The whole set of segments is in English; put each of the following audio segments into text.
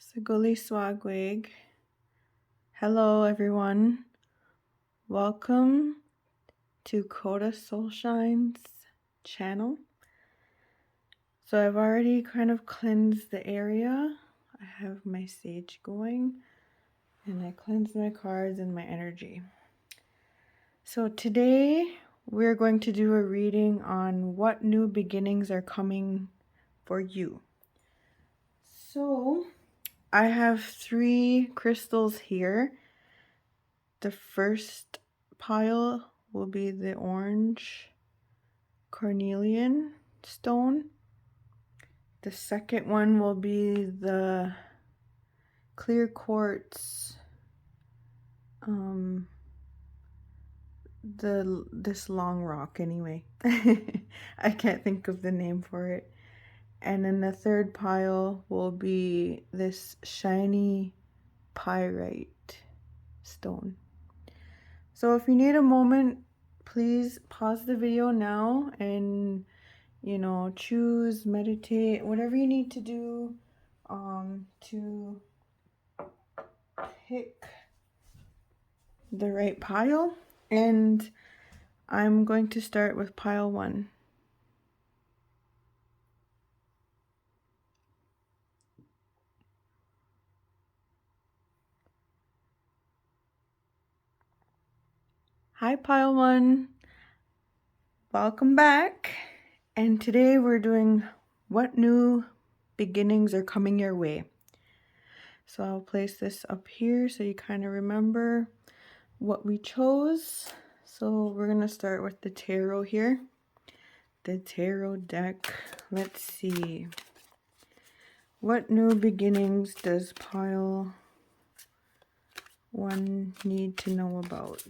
Shekóli Swagwig. Hello everyone. Welcome to Koda Soulshine's channel. So I've already kind of cleansed the area. I have my sage going and I cleansed my cards and my energy. So today we're going to do a reading on what new beginnings are coming for you. So I have 3 crystals here. The first pile will be the orange cornelian stone. The second one will be the clear quartz, this long rock anyway. I can't think of the name for it. And then the third pile will be this shiny pyrite stone. So if you need a moment, please pause the video now and, choose, meditate, whatever you need to do to pick the right pile. And I'm going to start with pile 1. Hi pile 1, welcome back. And today we're doing what new beginnings are coming your way. So I'll place this up here so you kind of remember what we chose. So we're going to start with the tarot here. The tarot deck. Let's see. What new beginnings does pile 1 need to know about?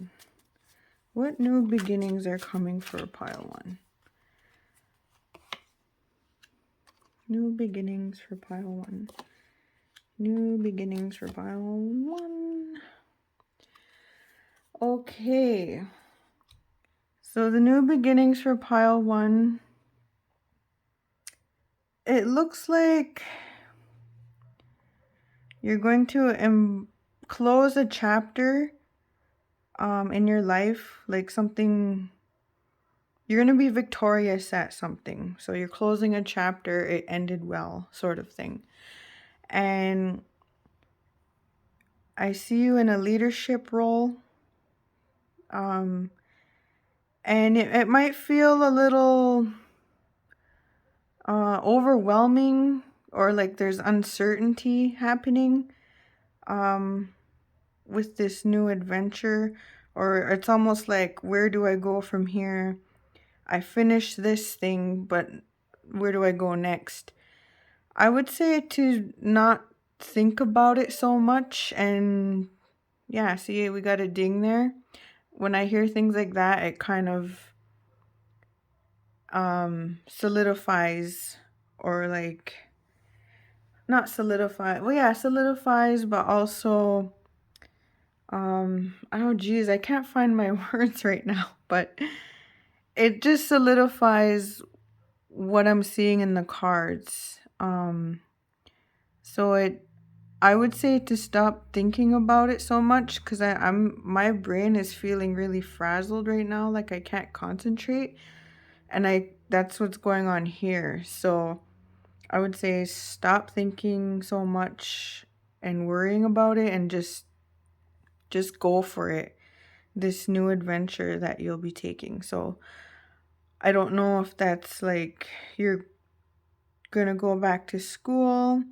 What new beginnings are coming for pile 1? New beginnings for pile 1. New beginnings for pile 1. Okay. So the new beginnings for pile 1, it looks like you're going to close a chapter in your life, like something, you're going to be victorious at something. So you're closing a chapter, it ended well, sort of thing. And I see you in a leadership role. And it might feel a little overwhelming, or like there's uncertainty happening with this new adventure, or it's almost like, where do I go from here? I finished this thing, but where do I go next? I would say to not think about it so much. And yeah, see, we got a ding there. When I hear things like that, it kind of solidifies, or like, not solidify, well yeah, solidifies, but also oh geez, I can't find my words right now, but it just solidifies what I'm seeing in the cards. So I would say to stop thinking about it so much, because my brain is feeling really frazzled right now, like I can't concentrate, and that's what's going on here. So I would say stop thinking so much and worrying about it, and just go for it, this new adventure that you'll be taking. So I don't know if that's like you're gonna go back to school,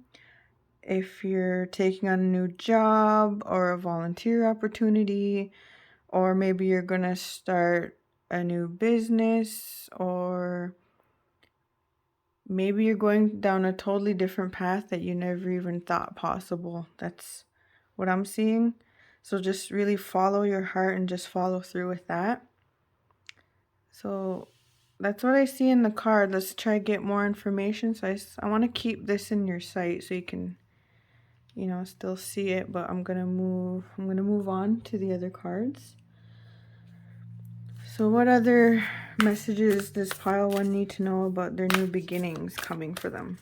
if you're taking on a new job or a volunteer opportunity, or maybe you're gonna start a new business, or maybe you're going down a totally different path that you never even thought possible. That's what I'm seeing. So just really follow your heart and just follow through with that. So that's what I see in the card. Let's try to get more information. So I want to keep this in your sight so you can, still see it, but I'm going to move on to the other cards. So what other messages does pile 1 need to know about their new beginnings coming for them?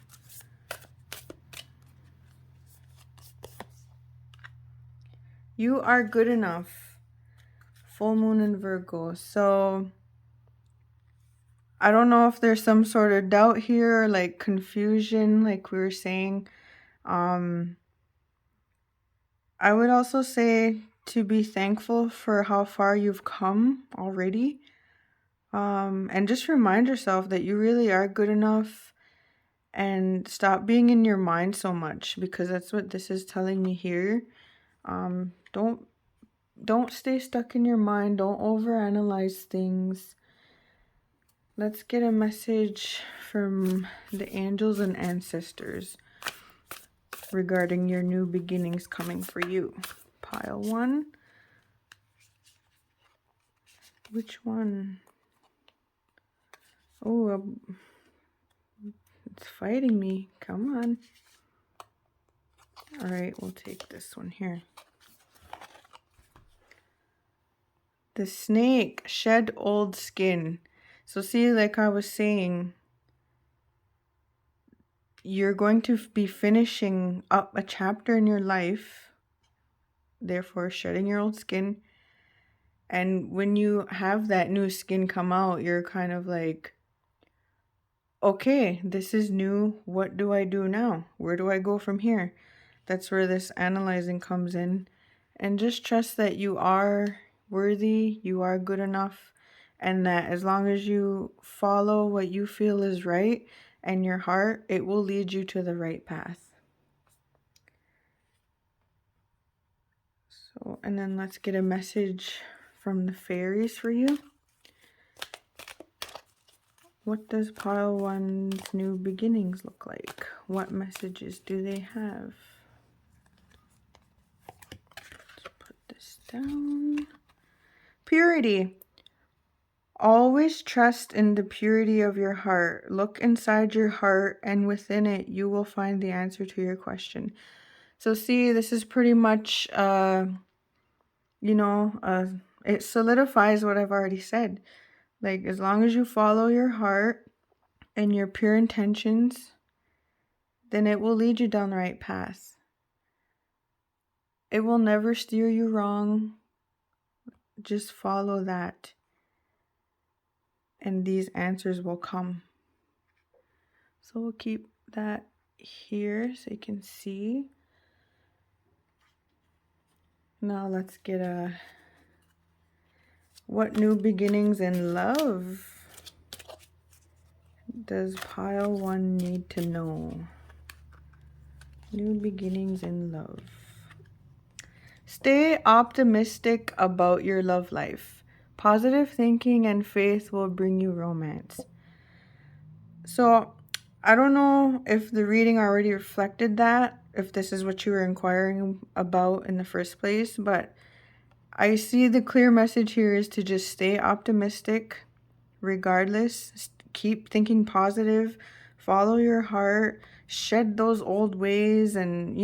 You are good enough. Full moon in Virgo. So I don't know if there's some sort of doubt here or like confusion, like we were saying. I would also say to be thankful for how far you've come already. And just remind yourself that you really are good enough, and stop being in your mind so much, because that's what this is telling me here. Don't stay stuck in your mind. Don't overanalyze things. Let's get a message from the angels and ancestors regarding your new beginnings coming for you. Pile 1. Which one? Oh, it's fighting me. Come on. All right, we'll take this one here. The snake, shed old skin. So see, like I was saying, you're going to be finishing up a chapter in your life, therefore shedding your old skin. And when you have that new skin come out, you're kind of like, okay, this is new. What do I do now? Where do I go from here? That's where this analyzing comes in. And just trust that you are worthy, you are good enough, and that as long as you follow what you feel is right and your heart, it will lead you to the right path. So, and then let's get a message from the fairies for you. What does pile 1's new beginnings look like? What messages do they have? Let's put this down. Purity. Always trust in the purity of your heart. Look inside your heart, and within it, you will find the answer to your question. So see, this is pretty much, it solidifies what I've already said. Like, as long as you follow your heart and your pure intentions, then it will lead you down the right path. It will never steer you wrong. Just follow that, and these answers will come. So we'll keep that here so you can see. Now let's get what new beginnings in love does pile 1 need to know? New beginnings in love. Stay optimistic about your love life. Positive thinking and faith will bring you romance. So I don't know if the reading already reflected that, if this is what you were inquiring about in the first place, but I see the clear message here is to just stay optimistic regardless. Keep thinking positive, follow your heart, shed those old ways, and,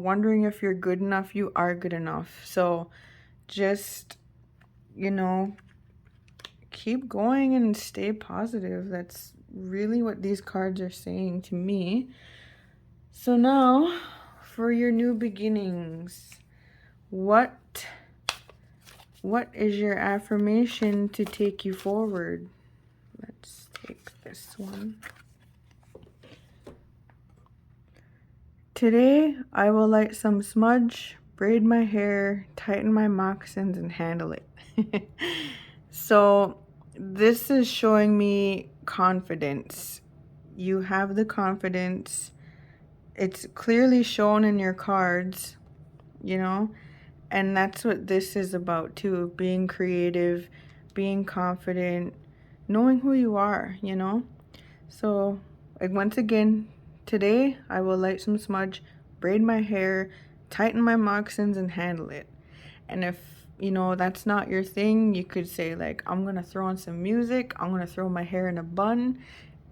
wondering if you're good enough. You are good enough. So just, keep going and stay positive. That's really what these cards are saying to me. So now for your new beginnings, what is your affirmation to take you forward? Let's take this one. Today, I will light some smudge, braid my hair, tighten my moccasins, and handle it. So this is showing me confidence. You have the confidence. It's clearly shown in your cards, and that's what this is about too. Being creative, being confident, knowing who you are, So, like, once again, today I will light some smudge, braid my hair, tighten my moccasins, and handle it. And if, that's not your thing, you could say, like, I'm going to throw on some music, I'm going to throw my hair in a bun,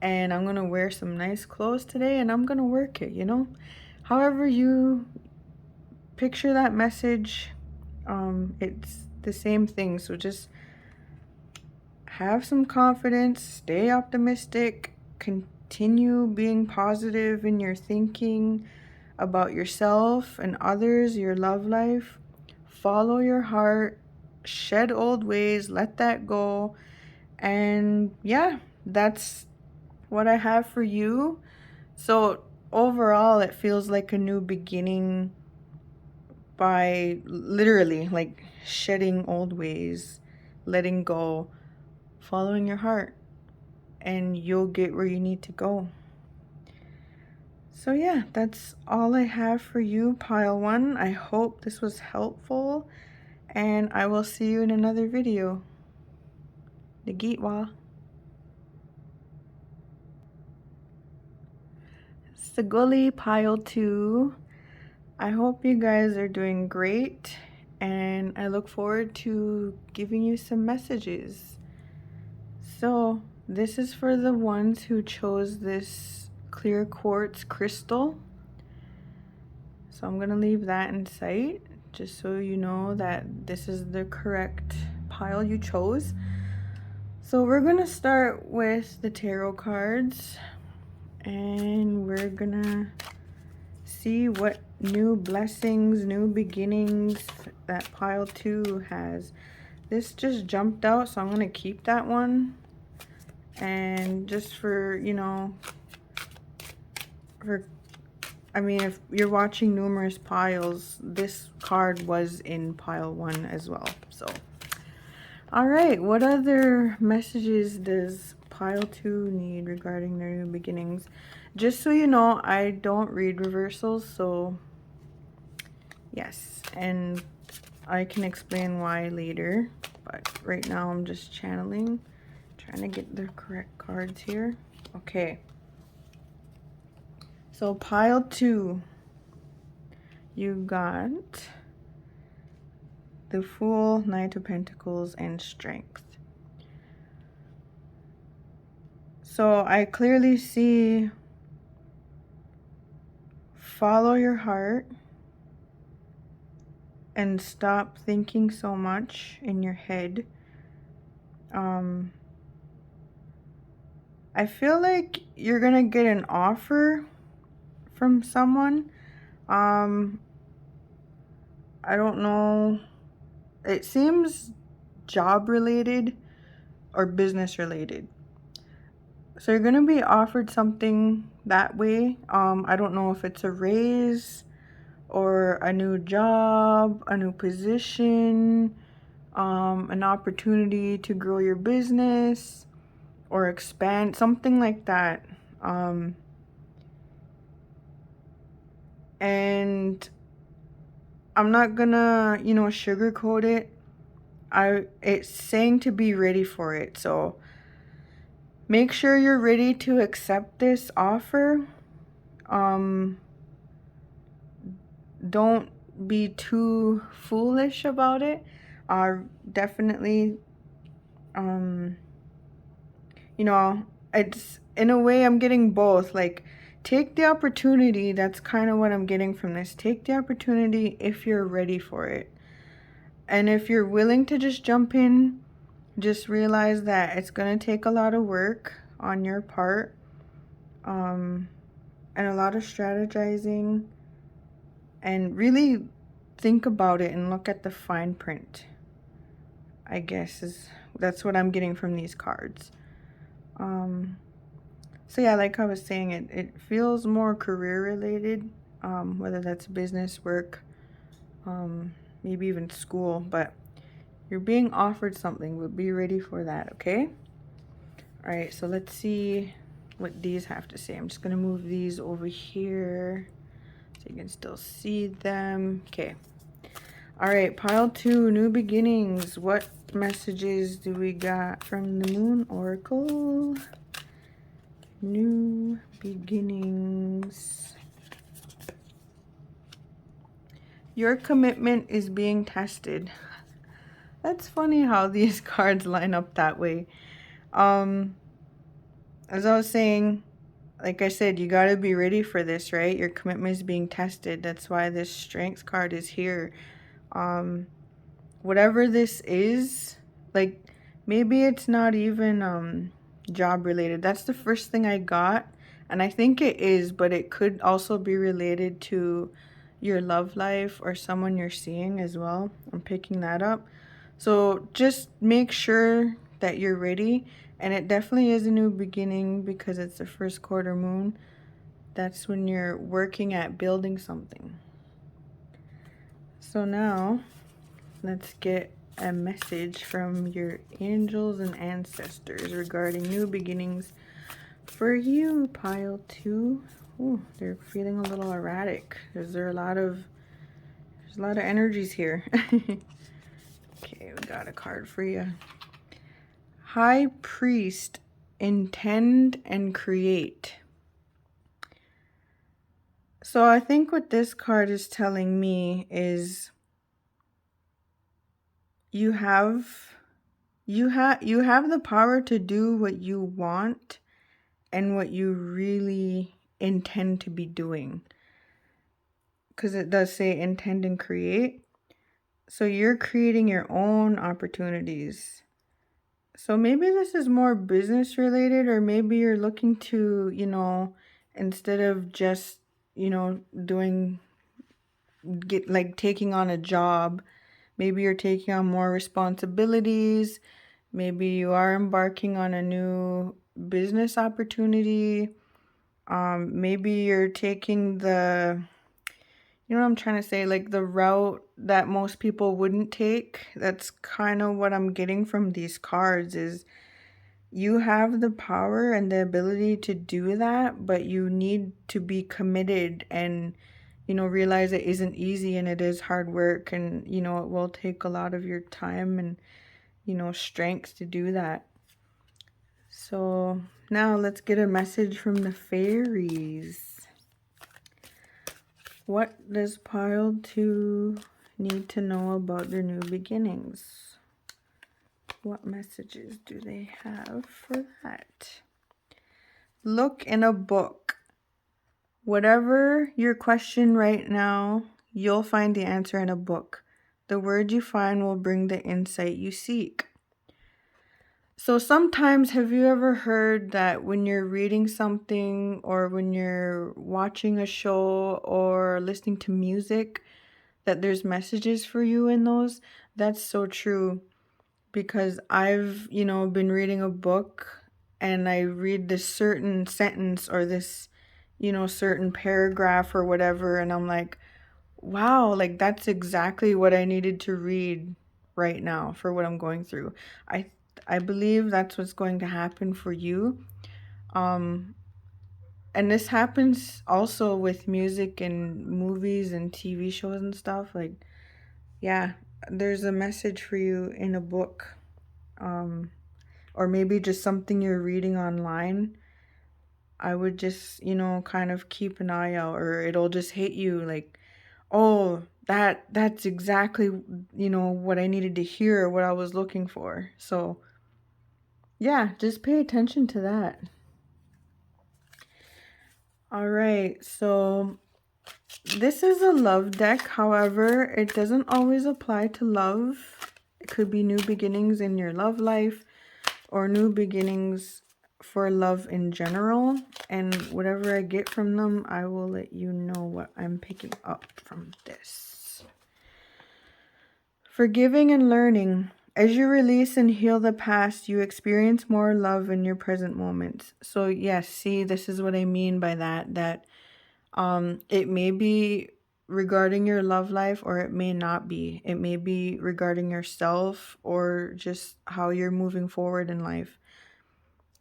and I'm going to wear some nice clothes today, and I'm going to work it, However you picture that message, it's the same thing. So just have some confidence, stay optimistic, continue being positive in your thinking about yourself and others, your love life. follow your heart, shed old ways, let that go. And yeah, that's what I have for you. So overall, it feels like a new beginning by literally like shedding old ways, letting go, following your heart, and you'll get where you need to go. So yeah, that's all I have for you, pile one. I hope this was helpful, and I will see you in another video. Nagitwa. Shekóli, pile two. I hope you guys are doing great, and I look forward to giving you some messages. So this is for the ones who chose this clear quartz crystal. So I'm gonna leave that in sight, just so you know that this is the correct pile you chose. So we're gonna start with the tarot cards, and we're gonna see what new blessings, new beginnings that pile two has. This just jumped out, so I'm gonna keep that one. And just for, you know, I mean, if you're watching numerous piles, this card was in pile one as well. So, all right, what other messages does pile two need regarding their new beginnings? Just so you know, I don't read reversals, so yes, and I can explain why later, but right now I'm just channeling, trying to get the correct cards here. Okay. So pile two, you got the Fool, Knight of Pentacles, and Strength. So I clearly see follow your heart and stop thinking so much in your head. I feel like you're gonna get an offer from someone. I don't know. It seems job related or business related. So you're gonna be offered something that way. I don't know if it's a raise or a new job, a new position, an opportunity to grow your business or expand, something like that. And I'm not gonna, you know, sugarcoat it. It's saying to be ready for it. So make sure you're ready to accept this offer. Don't be too foolish about it. Definitely, you know, it's in a way I'm getting both. Like, take the opportunity. That's kind of what I'm getting from this. Take the opportunity if you're ready for it. And if you're willing to just jump in, just realize that it's going to take a lot of work on your part, and a lot of strategizing, and really think about it and look at the fine print, I guess that's what I'm getting from these cards. So yeah, like I was saying, it feels more career related, whether that's business, work, maybe even school, but you're being offered something, but be ready for that, okay? All right, so let's see what these have to say. I'm just gonna move these over here so you can still see them. Okay. All right, pile two, new beginnings. What messages do we got from the Moon Oracle? New beginnings. Your commitment is being tested. That's funny how these cards line up that way. As I was saying, like I said, you got to be ready for this, right? Your commitment is being tested. That's why this Strength card is here. Whatever this is, like, maybe it's not even job related. That's the first thing I got, and I think it is, but it could also be related to your love life or someone you're seeing as well. I'm picking that up. So just make sure that you're ready. And it definitely is a new beginning because it's the first quarter moon. That's when you're working at building something. So now let's get a message from your angels and ancestors regarding new beginnings for you, pile 2. Ooh, they're feeling a little erratic. There's a lot of energies here. Okay, we got a card for you. High Priest, intend and create. So I think what this card is telling me is you have the power to do what you want and what you really intend to be doing. Because it does say intend and create. So you're creating your own opportunities. So maybe this is more business related, or maybe you're looking to, instead of just, taking on a job, maybe you're taking on more responsibilities. Maybe you are embarking on a new business opportunity. Maybe you're taking the, what I'm trying to say, like the route that most people wouldn't take. That's kind of what I'm getting from these cards is you have the power and the ability to do that, but you need to be committed and, realize it isn't easy and it is hard work and, it will take a lot of your time and, strength to do that. So now let's get a message from the fairies. What does pile 2 need to know about their new beginnings? What messages do they have for that? Look in a book. Whatever your question right now, you'll find the answer in a book. The word you find will bring the insight you seek. So sometimes, have you ever heard that when you're reading something or when you're watching a show or listening to music, that there's messages for you in those? That's so true, because I've, been reading a book and I read this certain sentence or this, certain paragraph or whatever, and I'm like, wow, like that's exactly what I needed to read right now for what I'm going through. I believe that's what's going to happen for you. And this happens also with music and movies and TV shows and stuff. Like, yeah, there's a message for you in a book. Or maybe just something you're reading online. I would just, kind of keep an eye out, or it'll just hit you like, oh, that's exactly, what I needed to hear, what I was looking for. So yeah, just pay attention to that. All right, so this is a love deck. However, it doesn't always apply to love. It could be new beginnings in your love life or new beginnings for love in general. And whatever I get from them, I will let you know what I'm picking up from this. Forgiving and learning. As you release and heal the past, you experience more love in your present moments. So yes, see, this is what I mean by that it may be regarding your love life or it may not be. It may be regarding yourself or just how you're moving forward in life.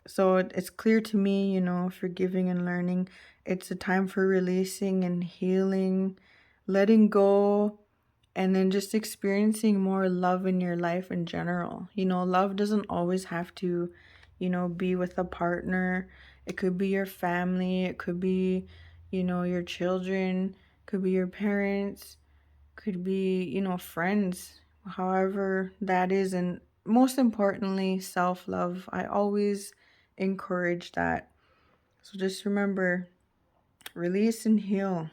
So it's clear to me, forgiving and learning. It's a time for releasing and healing, letting go, and then just experiencing more love in your life in general. Love doesn't always have to, be with a partner. It could be your family. It could be, your children. Could be your parents. Could be, friends. However that is. And most importantly, self-love. I always encourage that. So just remember, release and heal.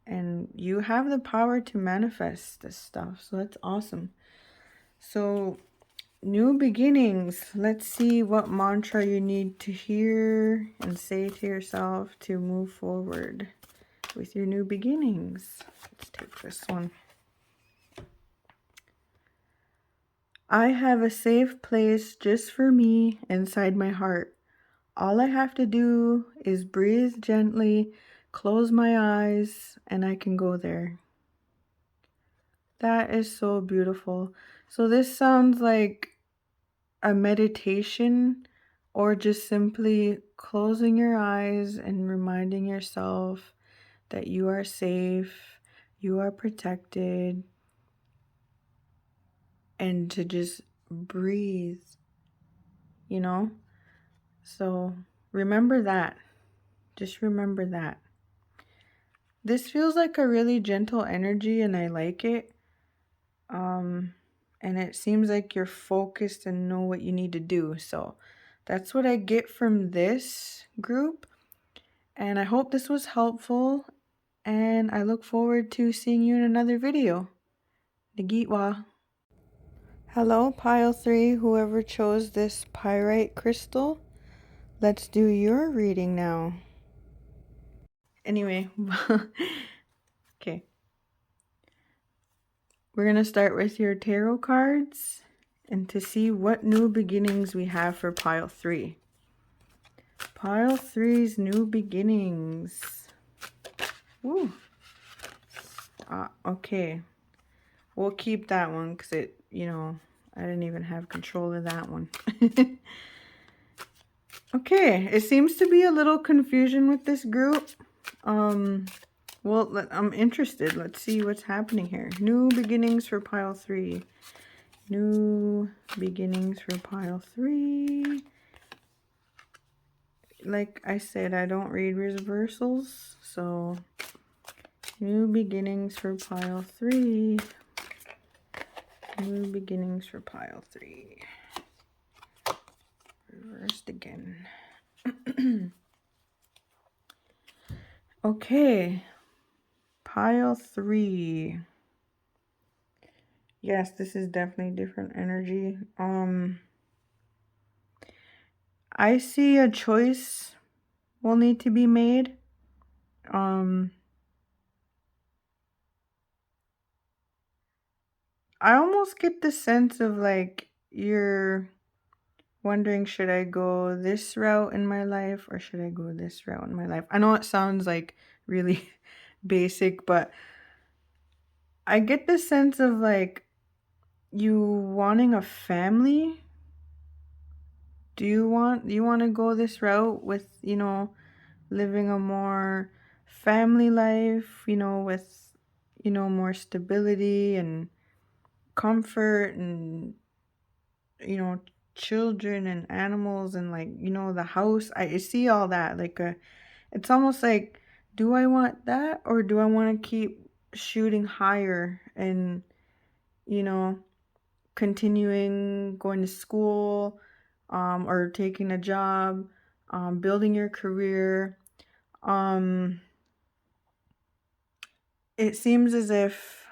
And you have the power to manifest this stuff. So that's awesome. So new beginnings. Let's see what mantra you need to hear and say to yourself to move forward. with your new beginnings. Let's take this one. I have a safe place just for me inside my heart. All I have to do is breathe gently, close my eyes, and I can go there. That is so beautiful. So this sounds like a meditation or just simply closing your eyes and reminding yourself that you are safe, you are protected, and to just breathe, you know? So remember that. Just remember that. This feels like a really gentle energy and I like it. And it seems like you're focused and know what you need to do. So that's what I get from this group. And I hope this was helpful. And I look forward to seeing you in another video. Nagitwa. Hello, pile 3, whoever chose this pyrite crystal. Let's do your reading now. Anyway, okay. We're going to start with your tarot cards and to see what new beginnings we have for pile 3. Pile 3's new beginnings. Woo. Okay. We'll keep that one because it, I didn't even have control of that one. Okay, it seems to be a little confusion with this group. Well, I'm interested. Let's see what's happening here. New beginnings for pile 3. New beginnings for pile 3. Like I said, I don't read reversals, so new beginnings for pile 3. New beginnings for pile 3. Reversed again. Okay. Pile 3. Yes, this is definitely different energy. I see a choice will need to be made. I almost get the sense of like you're wondering, should I go this route in my life or should I go this route in my life? I know it sounds like really basic, but I get the sense of like you wanting a family. Do you want to go this route with, living a more family life, with, more stability and comfort and, children and animals and like, the house. I see all that. Like it's almost like, do I want that or do I want to keep shooting higher and, continuing going to school, or taking a job, building your career. It seems as if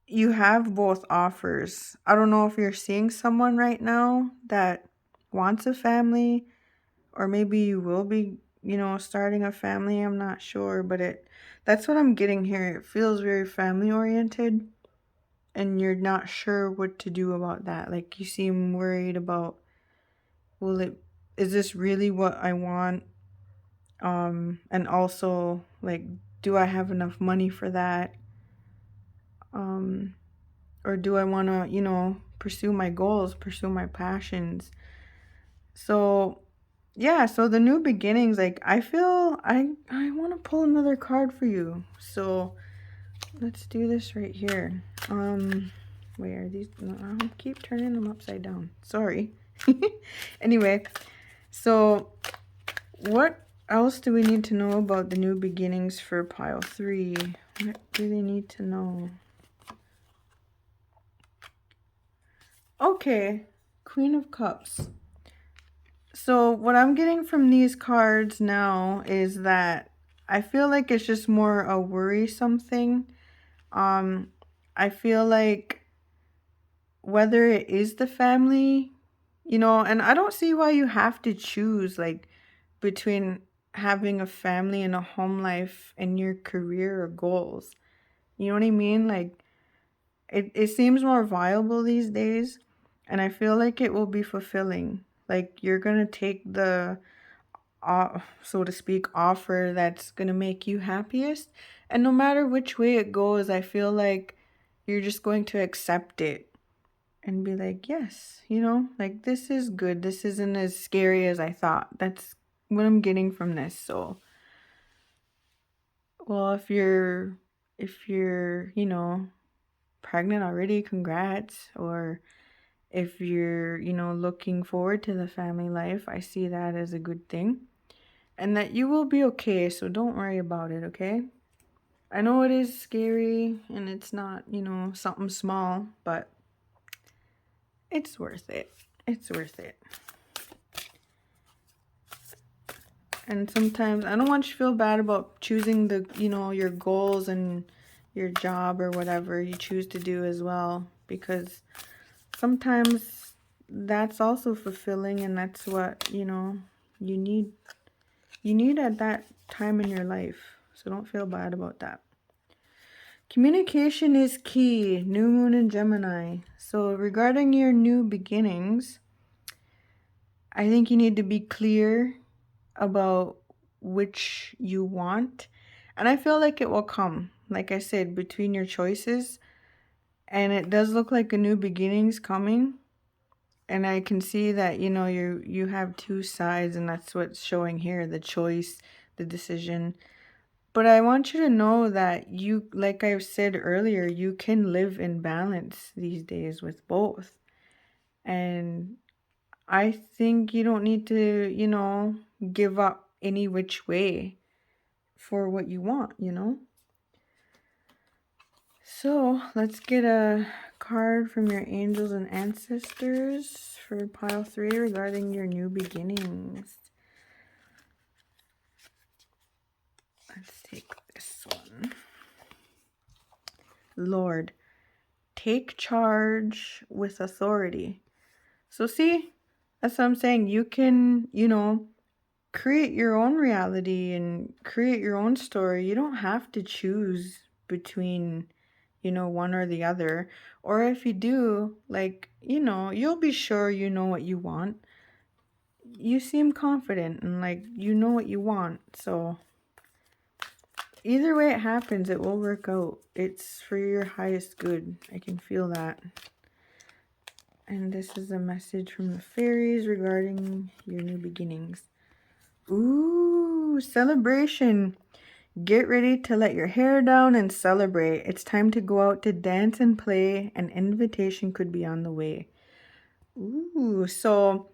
you have both offers. I don't know if you're seeing someone right now that wants a family, or maybe you will be, starting a family. I'm not sure, but that's what I'm getting here. It feels very family oriented. And you're not sure what to do about that. Like you seem worried about, is this really what I want? And also like, do I have enough money for that? Or do I want to, pursue my goals, pursue my passions? So yeah, so the new beginnings, like I feel I want to pull another card for you. So let's do this right here. Wait, are these? No, I'll keep turning them upside down. Sorry. Anyway, so what else do we need to know about the new beginnings for pile 3? What do they need to know? Okay, Queen of Cups. So what I'm getting from these cards now is that I feel like it's just more a worrisome thing. I feel like whether it is the family, and I don't see why you have to choose like between having a family and a home life and your career or goals. You know what I mean? Like, it seems more viable these days, and I feel like it will be fulfilling. Like, you're gonna take the, so to speak, offer that's gonna make you happiest, and no matter which way it goes, I feel like you're just going to accept it and be like, yes, like, this is good. This isn't as scary as I thought. That's what I'm getting from this. So, well, if you're pregnant already, congrats. Or if you're looking forward to the family life, I see that as a good thing, and that you will be okay. So don't worry about it. Okay, I know it is scary and it's not something small, but it's worth it. It's worth it. And sometimes I don't want you to feel bad about choosing your goals and your job or whatever you choose to do as well, because sometimes that's also fulfilling, and that's what, you need. You need at that time in your life. So don't feel bad about that. Communication is key. New moon in Gemini. So regarding your new beginnings, I think you need to be clear about which you want. And I feel like it will come, like I said, between your choices. And it does look like a new beginning's coming. And I can see that, you have two sides, and that's what's showing here, the choice, the decision. But I want you to know that you, like I've said earlier, you can live in balance these days with both. And I think you don't need to, give up any which way for what you want. So let's get a card from your angels and ancestors for pile 3 regarding your new beginnings. Let's take this one. Lord, take charge with authority. So see, that's what I'm saying. You can, create your own reality and create your own story. You don't have to choose between, one or the other. Or if you do, like, you'll be sure you know what you want. You seem confident and like you know what you want. So either way it happens, it will work out. It's for your highest good. I can feel that. And this is a message from the fairies regarding your new beginnings. Ooh, celebration. Get ready to let your hair down and celebrate. It's time to go out to dance and play. An invitation could be on the way. Ooh, so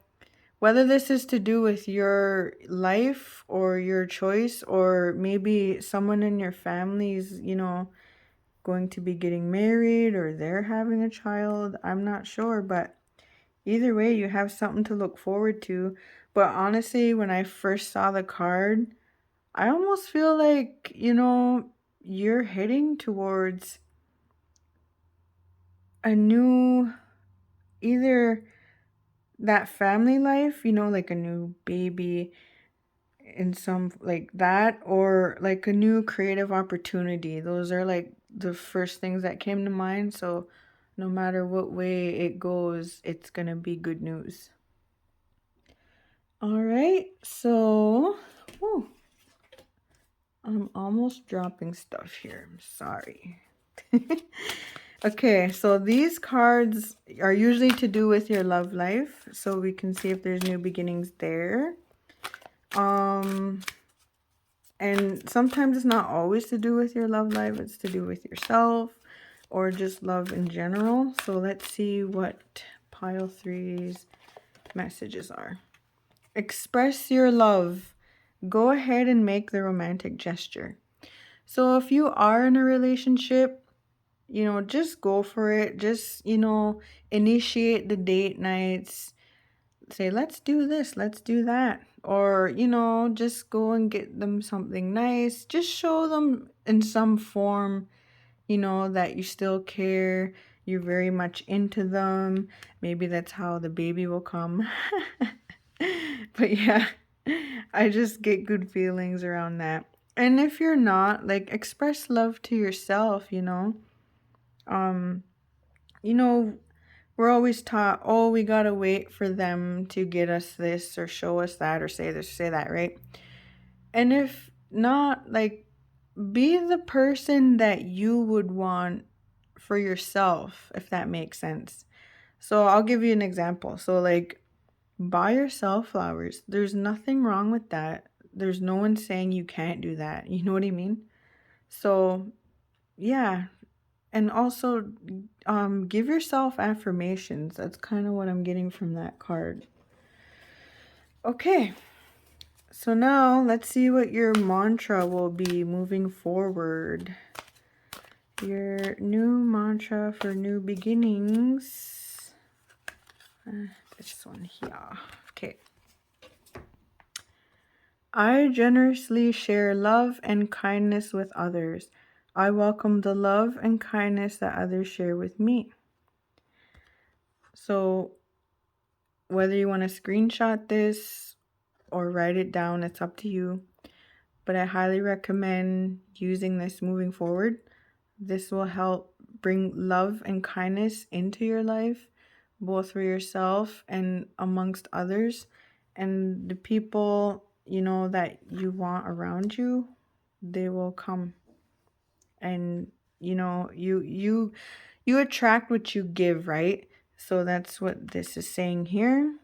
whether this is to do with your life or your choice, or maybe someone in your family's, going to be getting married or they're having a child, I'm not sure, but either way, you have something to look forward to. But honestly, when I first saw the card, I almost feel like, you're heading towards a new, either that family life, like a new baby in some like that, or like a new creative opportunity. Those are like the first things that came to mind. So no matter what way it goes, it's gonna be good news. All right, so I'm almost dropping stuff here. I'm sorry. Okay, so these cards are usually to do with your love life, so we can see if there's new beginnings there. And sometimes it's not always to do with your love life, it's to do with yourself or just love in general. So let's see what pile 3's messages are. Express your love. Go ahead and make the romantic gesture. So if you are in a relationship, just go for it. Just, initiate the date nights. Say, let's do this, let's do that. Or, just go and get them something nice. Just show them in some form, that you still care. You're very much into them. Maybe that's how the baby will come. But yeah. I just get good feelings around that. And if you're not, like, express love to yourself, you know? Um, you know, we're always taught, oh, we gotta wait for them to get us this or show us that or say this, say that, right? And if not, like, be the person that you would want for yourself, if that makes sense. So I'll give you an example. So, like, buy yourself flowers. There's nothing wrong with that. There's no one saying you can't do that. You know what I mean? So, yeah. And also, give yourself affirmations. That's kind of what I'm getting from that card. Okay. So now let's see what your mantra will be moving forward. Your new mantra for new beginnings. This one here. Okay. I generously share love and kindness with others. I welcome the love and kindness that others share with me. So whether you want to screenshot this or write it down, it's up to you. But I highly recommend using this moving forward. This will help bring love and kindness into your life, both for yourself and amongst others. And the people, you know, that you want around you, they will come. And, you know, you attract what you give, right? So that's what this is saying here.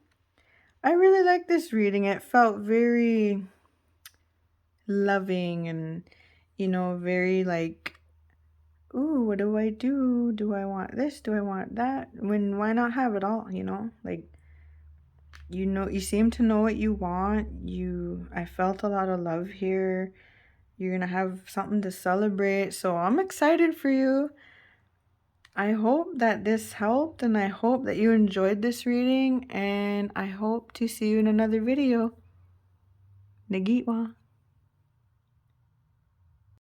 I really like this reading. It felt very loving and, you know, very like, ooh, what do I do? Do I want this? Do I want that? Why not have it all, you know? Like, you know, you seem to know what you want. I felt a lot of love here. You're gonna have something to celebrate. So I'm excited for you. I hope that this helped, and I hope that you enjoyed this reading, and I hope to see you in another video. Nagitwa.